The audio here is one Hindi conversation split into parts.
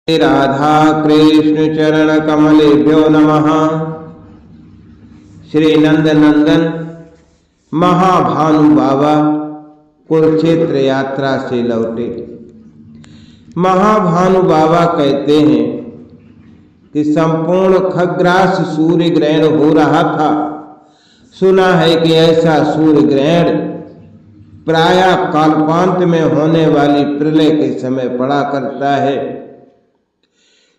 राधा कृष्ण चरण कमलेभ्यो नमः। श्री नंद नंदन महाभानु बाबा कुरुक्षेत्र यात्रा से लौटे। महाभानु बाबा कहते हैं कि संपूर्ण खग्रास सूर्य ग्रहण हो रहा था। सुना है कि ऐसा सूर्य ग्रहण प्रायः कालपांत में होने वाली प्रलय के समय पड़ा करता है।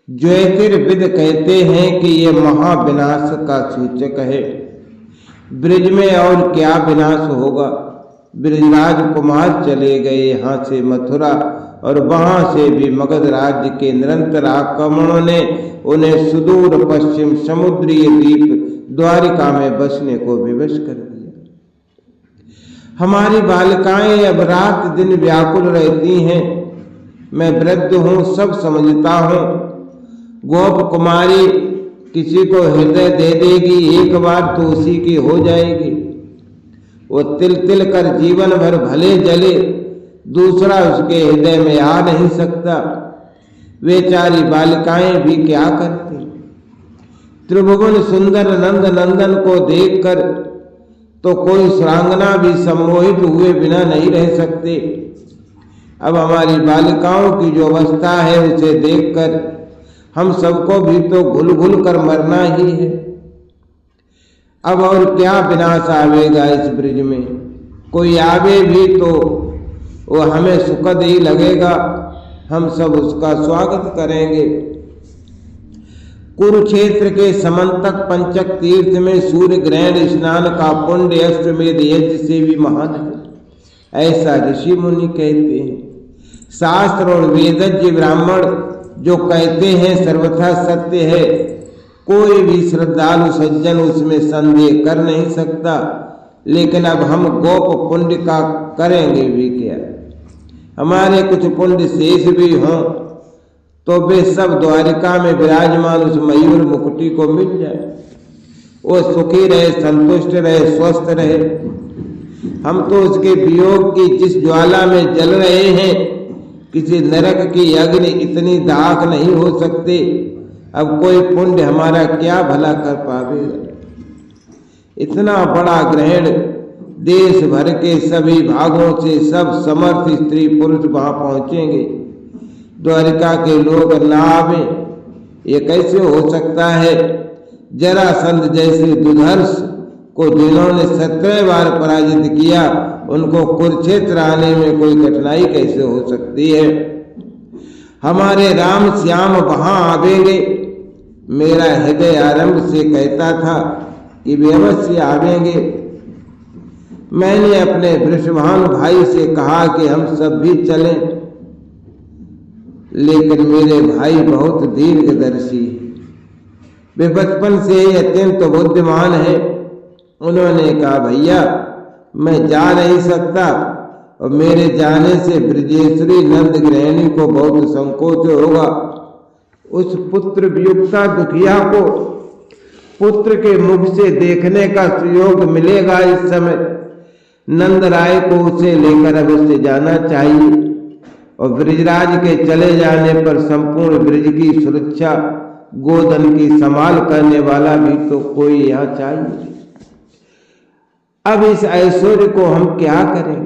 ज्योतिर्विद कहते हैं कि यह महाविनाश का सूचक है। ब्रिज में और क्या विनाश होगा। ब्रिजराज कुमार चले गए यहाँ से मथुरा और वहां से भी मगध राज्य के निरंतर आक्रमणों ने उन्हें सुदूर पश्चिम समुद्रीय द्वीप द्वारिका में बसने को विवश कर दिया। हमारी बालिकाएं अब रात दिन व्याकुल रहती हैं। मैं वृद्ध हूँ, सब समझता हूँ। गोप कुमारी किसी को हृदय दे देगी, एक बार तो उसी की हो जाएगी। वो तिल तिल कर जीवन भर भले जले, दूसरा उसके हृदय में आ नहीं सकता। बेचारी बालिकाएं भी क्या करती। त्रिभुवन सुंदर नंद नंदन को देखकर तो कोई सुरांगना भी सम्मोहित हुए बिना नहीं रह सकते। अब हमारी बालिकाओं की जो अवस्था है उसे देखकर हम सबको भी तो घुल घुल कर मरना ही है। अब और क्या विनाश आवेगा इस ब्रिज में। कोई आवे भी तो वो हमें सुखद ही लगेगा, हम सब उसका स्वागत करेंगे। कुरुक्षेत्र के समंतक पंचक तीर्थ में सूर्य ग्रहण स्नान का पुण्य अश्वमेध यज्ञ से भी महान है, ऐसा ऋषि मुनि कहते हैं। शास्त्र और वेदज्ञ ब्राह्मण जो कहते हैं सर्वथा सत्य है। कोई भी श्रद्धालु सज्जन उसमें संदेह कर नहीं सकता। लेकिन अब हम गोप पुण्य का करेंगे भी क्या। हमारे कुछ पुण्य शेष भी हों तो वे सब द्वारिका में विराजमान उस मयूर मुकुटी को मिल जाए। वो सुखी रहे, संतुष्ट रहे, स्वस्थ रहे। हम तो उसके वियोग की जिस ज्वाला में जल रहे हैं, किसी नरक की अग्नि इतनी दाख नहीं हो सकती। अब कोई पुण्य हमारा क्या भला कर पावेगा। इतना बड़ा ग्रहण, देश भर के सभी भागों से सब समर्थ स्त्री पुरुष वहां पहुंचेंगे। द्वारिका के लोग ना आवे, ये कैसे हो सकता है। जरासंध जैसे दुधर्ष को जिन्होंने 17 बार पराजित किया, उनको कुरुक्षेत्र आने में कोई कठिनाई कैसे हो सकती है। हमारे राम श्याम वहां आवेंगे। मेरा हृदय आरंभ से कहता था कि वे अवश्य आवेंगे। मैंने अपने वृषभानु भाई से कहा कि हम सब भी चलें, लेकिन मेरे भाई बहुत दीर्घदर्शी है। वे बचपन से ही अत्यंत बुद्धिमान है। उन्होंने कहा भैया मैं जा नहीं सकता और मेरे जाने से ब्रजेश्वरी नंद गृहिणी को बहुत संकोच होगा। उस पुत्र वियुक्ता दुखिया को पुत्र के मुख से देखने का सुयोग मिलेगा। इस समय नंद राय को उसे लेकर अवश्य जाना चाहिए और ब्रिजराज के चले जाने पर संपूर्ण ब्रिज की सुरक्षा, गोधन की संभाल करने वाला भी तो कोई यहाँ चाहिए। अब इस ऐश्वर्य को हम क्या करें।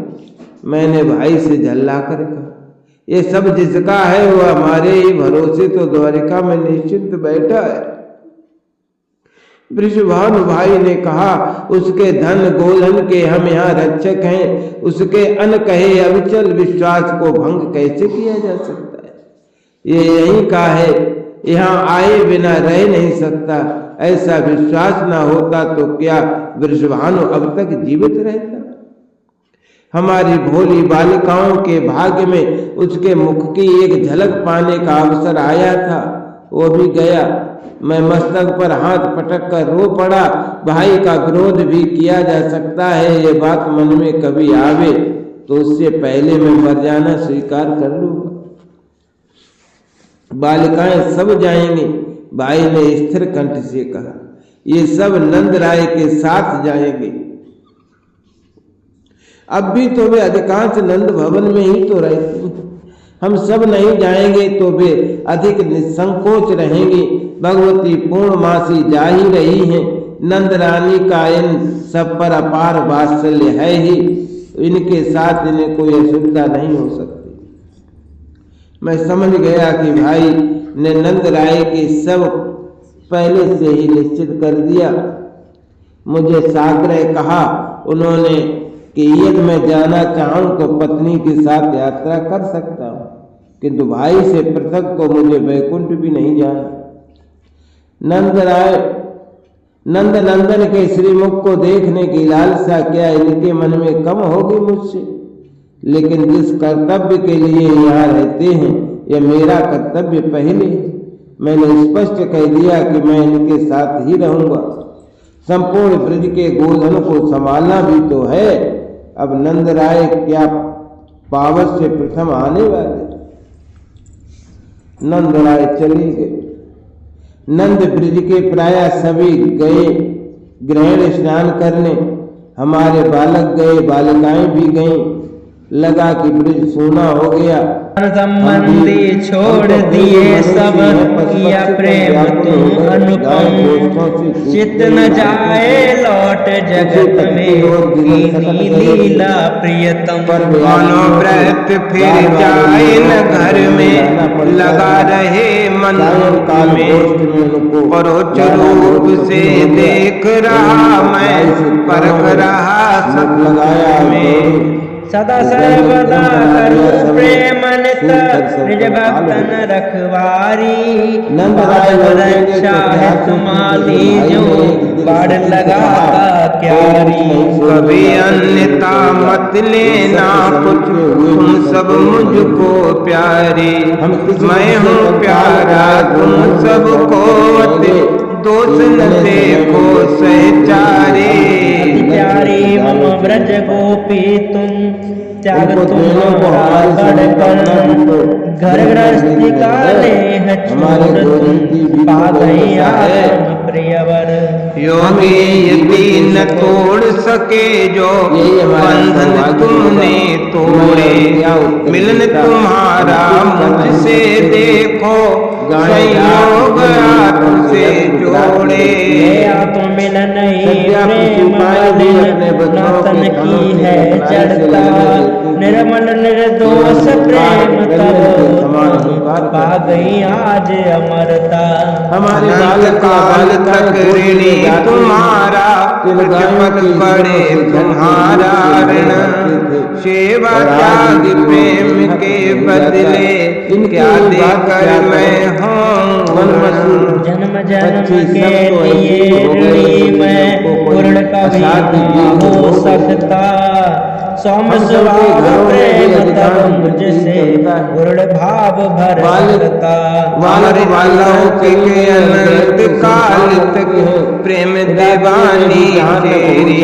मैंने भाई से झल्ला कर कहा ये सब जिसका है वह हमारे ही भरोसे तो द्वारिका में निश्चिंत बैठा है। वृषभानु भाई ने कहा उसके धन गोधन के हम यहाँ रक्षक हैं। उसके अनकहे अविचल विश्वास को भंग कैसे किया जा सकता है। ये यहीं का है, यहाँ आए बिना रह नहीं सकता। ऐसा विश्वास न होता तो क्या वृषभानु अब तक जीवित रहता। हमारी भोली बालिकाओं के भाग्य में उसके मुख की एक झलक पाने का अवसर आया था, वो भी गया। मैं मस्तक पर हाथ पटक कर रो पड़ा। भाई का विरोध भी किया जा सकता है, ये बात मन में कभी आवे तो उससे पहले मैं मर जाना स्वीकार कर लूंगा। बालिकाएं सब जाएंगी, भाई ने स्थिर कंठ से कहा। ये सब नंद राय के साथ जाएंगे। अब भी तो वे अधिकांश नंद भवन में ही तो रहती हैं। हम सब नहीं जाएंगे तो वे अधिक निसंकोच रहेंगे। भगवती पूर्णमासी जा ही रही हैं। नंद रानी का इन सब पर अपार वात्सल्य है ही, इनके साथ इन्हें कोई असुविधा नहीं हो सकती। मैं समझ गया कि भाई ने नंद राय के सब पहले से ही निश्चित कर दिया। मुझे साग्रह कहा उन्होंने कि यदि मैं जाना चाहूं तो पत्नी के साथ यात्रा कर सकता हूं, किंतु भाई से पृथक तो मुझे वैकुंठ भी नहीं जाना। नंद नंदन के श्रीमुख को देखने की लालसा क्या इनके मन में कम होगी मुझसे? लेकिन जिस कर्तव्य के लिए यहाँ रहते हैं यह मेरा कर्तव्य पहले। मैंने स्पष्ट कह दिया कि मैं इनके साथ ही रहूंगा। संपूर्ण ब्रज के गोधन को संभालना भी तो है। अब नंद राय क्या पावस से प्रथम आने वाले। नंद राय चले गए। नंद ब्रज के प्राय सभी गए ग्रहण स्नान करने। हमारे बालक गए, बालिकाएं भी गईं। लगा कि ब्रज सोना हो गया। संबंधी छोड़ दिए सब, किया प्रेम तुम अनुपम। चित न जाए लौट जगत में, कीनी लीला प्रियतम। मनोव्रत फिर जाए न घर में, लगा रहे मन में। परोक्ष रूप से देख रहा मैं, परख रहा सब में। सदा सर्वदा करूं प्रेम नित, निज भक्तन रखवारी। रक्षा है तुम्हारी जो, बाढ़ लगाता क्यारी। कभी अन्यथा मत लेना कुछ, तुम सब मुझको प्यारे। मैं हूँ प्यारा तुम सबको, दोष न देखो सहचारे। प्यारी मम ब्रज गोपी तुम, त्याग तुम्हारा बढ़कर। घर गृहस्थी का लेह छोड़ तुम, पा गई आत्म प्रियवर। योगी यदि न तोड़ सके जो, बंधन तुमने तोड़े। मिलन तुम्हारा मुझसे देखो, संयोग तुमसे जोड़े। तो मिलन प्रेम नातन की है जड़ता। निर्मल निर्दोष प्रेम तब, पा गई आज अमरता। हमारे काल तक ऋणी तुम्हारा, पद पड़े तुम्हारा ऋण। सेवा त्याग प्रेम के बदले, क्या देकर मैं हूँ जन्म जन्म के लिए ऋणी मैं, पूर्ण कभी ना हो सकता। सौम्य स्वभाव प्रेम तब मुझसे, पूर्ण भाव भर सकता। वालों के अनंत काल तक प्रेम दीवानी तेरी।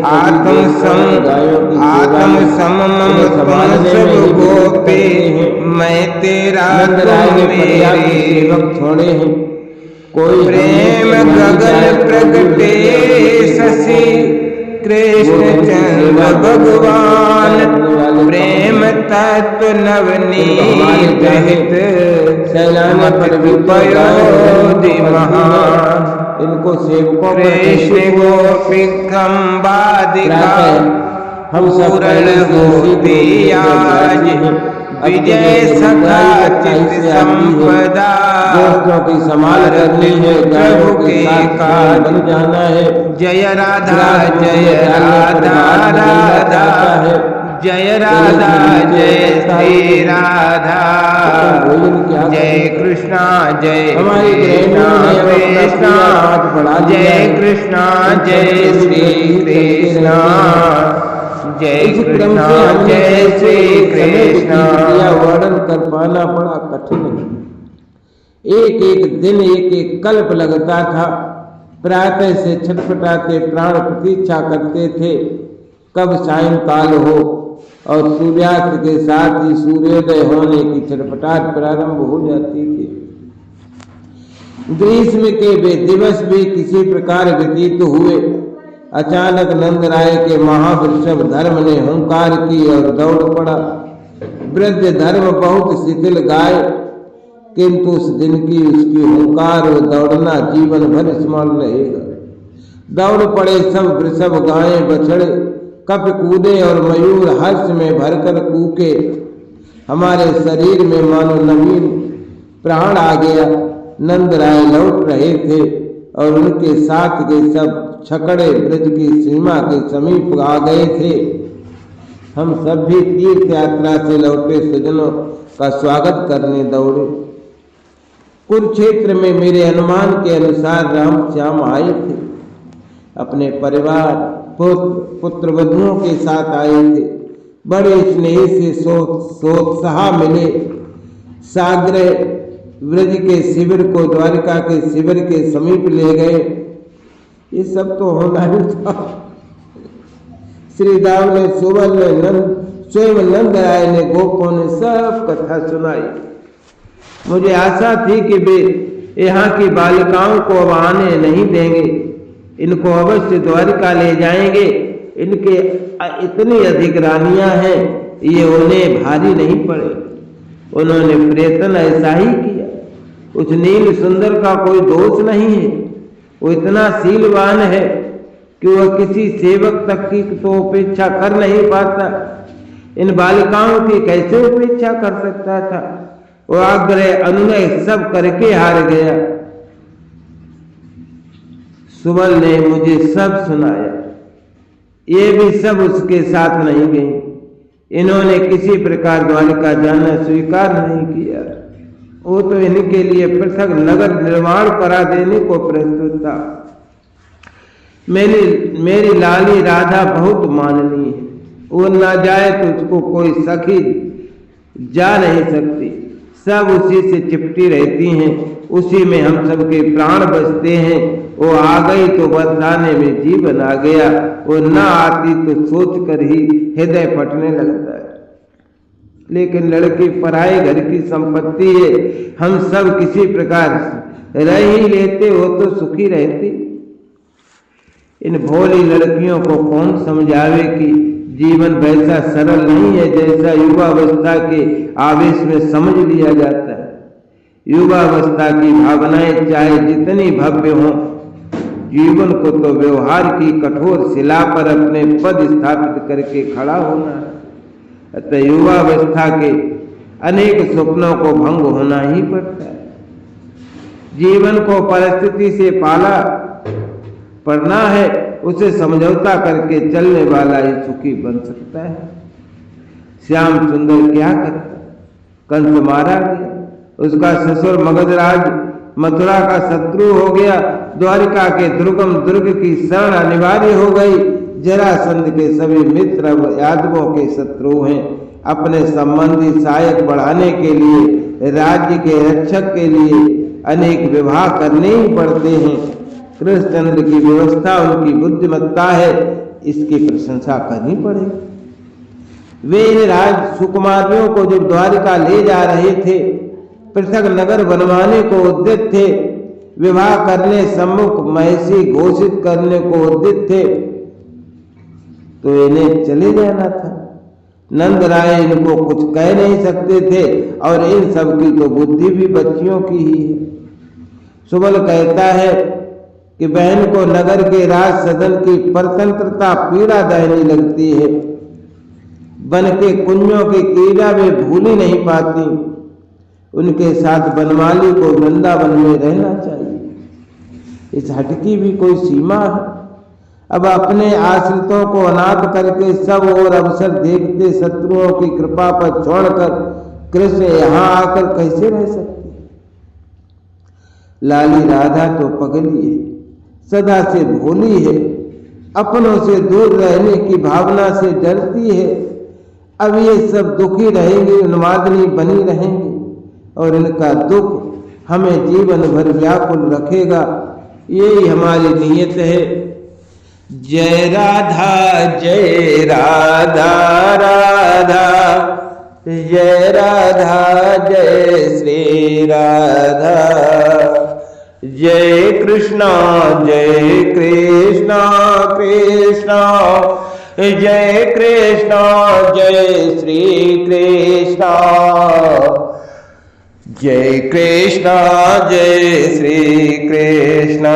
आत्म सम मम तुम सब गोपी, मैं तेरा तुम मेरे। छोड़े हैं कोई प्रेम गगन प्रगटे शशि, कृष्ण चंद्र भगवान। प्रेम तत्व नवनीत हित, पयोधि महान। इनको सेवकों कृष्ण गोपी खंबादिका, हम पूर्ण होती आज। विजय सखा चित संपदा, दोस्तों की संभाल करनी है, प्रभु के काज बन जाना है। जय राधा जय राधा राधा, जय राधा जय श्री राधा। जय कृष्णा जय कृष्णा कृष्णा, जय कृष्णा जय श्री कृष्णा। जय कृष्णा जय श्री कृष्णा। वर्णन कर पाना बड़ा कठिन है। एक एक दिन एक एक कल्प लगता था। प्रातः से छटपटाते प्राण प्रतीक्षा करते थे कब सायंकाल हो, और सूर्यास्त के साथ ही सूर्योदय होने की छटपटाहट प्रारंभ हो जाती थी। ग्रीष्म के वे दिवस भी किसी प्रकार व्यतीत हुए। अचानक नंद राय के महावृषभ धर्म ने हुंकार की और दौड़ पड़ा। वृद्ध धर्म बहुत शिथिल गाय, किंतु उस दिन की उसकी हुंकार और दौड़ना जीवन भर स्मरण रहेगा। दौड़ पड़े सब वृषभ, गायें, बछड़े, कप कूदे और मयूर हर्ष में भरकर कूके। हमारे शरीर में मानो नवीन प्राण आ गया। नंद राय लौट रहे थे और उनके साथ के सब छकड़े ब्रज की सीमा के समीप आ गए थे। हम सब भी तीर्थ यात्रा से लौटे स्वजनों का स्वागत करने दौड़े। कुरुक्षेत्र में मेरे अनुमान के अनुसार राम श्याम आए थे। अपने परिवार, पुत्र वधुओं के साथ आए थे। बड़े स्नेह से सोत्साह मिले। साग्रह ब्रज के शिविर को द्वारिका के शिविर के समीप ले गए। ये सब तो होना ही था। श्री राम ने, सुबल ने, स्वयं नंद राय ने, गोपों ने सब कथा सुनाई। मुझे आशा थी कि वे यहाँ की बालिकाओं को अब आने नहीं देंगे, इनको अवश्य द्वारिका ले जाएंगे। इनके इतनी अधिक रानियां हैं, ये उन्हें भारी नहीं पड़े। उन्होंने प्रयत्न ऐसा ही किया। उस नील सुंदर का कोई दोष नहीं है। वो इतना शीलवान है कि वह किसी सेवक तक की तो उपेक्षा कर नहीं पाता। इन बालिकाओं की कैसे उपेक्षा कर सकता था? वो आग्रह अनुनय सब करके हार गया। सुबल ने मुझे सब सुनाया। ये भी सब उसके साथ नहीं गई। इन्होंने किसी प्रकार द्वारिका जाना स्वीकार नहीं किया। वो तो इनके लिए पृथक नगर निर्माण करा देने को प्रस्तुत था। मेरी लाली राधा बहुत माननीय है। वो ना जाए तो उसको कोई सखी जा नहीं सकती। सब उसी से चिपटी रहती हैं, उसी में हम सबके प्राण बसते हैं। वो आ गई तो बरसाने में जीवन आ गया, वो ना आती तो सोच कर ही हृदय फटने लगता है। लेकिन लड़की पराए घर की संपत्ति है। हम सब किसी प्रकार रह ही लेते, वो तो सुखी रहती। इन भोली लड़कियों को कौन समझावे कि जीवन वैसा सरल नहीं है जैसा युवावस्था के आवेश में समझ लिया जाता है। युवावस्था की भावनाएं चाहे जितनी भव्य हों, जीवन को तो व्यवहार की कठोर शिला पर अपने पद स्थापित करके खड़ा होना है। अतः युवावस्था के अनेक स्वप्नों को भंग होना ही पड़ता है। जीवन को परिस्थिति से पाला पड़ना है, उसे समझौता करके चलने वाला ही सुखी बन सकता है। श्याम सुंदर क्या करता? कंस मारा गया, उसका ससुर मगधराज मथुरा का शत्रु हो गया, द्वारिका के दुर्गम दुर्ग की शरण अनिवार्य हो गई। जरासंध के सभी मित्र यादवों के शत्रु हैं। अपने संबंधी सहायक बढ़ाने के लिए, राज्य के रक्षक के लिए अनेक विवाह करने ही पड़ते हैं। कृष्णचंद्र की व्यवस्था उनकी बुद्धिमत्ता है, इसकी प्रशंसा करनी पड़ेगी। वे इन राज सुकुमारियों को जब द्वारिका ले जा रहे थे, पृथक नगर बनवाने को उद्यत थे, विवाह करने सम्मुख महिषी घोषित करने को उद्यत थे, तो इन्हें चले जाना था। नंद राय इनको कुछ कह नहीं सकते थे और इन सब की तो बुद्धि भी बच्चियों की ही है। सुबल कहता है कि बहन को नगर के राज सदन की परतंत्रता पीड़ादायनी लगती है। वन के कुंजों की क्रीड़ा में भूल ही नहीं पाती। उनके साथ बनमाली को वृंदावन में रहना चाहिए। इस हटकी भी कोई सीमा है। अब अपने आश्रितों को अनाथ करके सब और अवसर देखते शत्रुओं की कृपा पर छोड़कर कृष्ण यहाँ आकर कैसे रह सकते? लाली राधा तो पगली है, सदा से भोली है, अपनों से दूर रहने की भावना से डरती है। अब ये सब दुखी रहेंगे, उन्मादनी बनी रहेंगी और इनका दुख हमें जीवन भर व्याकुल रखेगा। यही हमारी नीयत है। जय राधा जय राधा राधा, जय राधा जय श्री राधा, जय कृष्णा कृष्णा जय कृष्ण जय श्री कृष्ण, जय कृष्ण जय श्री कृष्ण।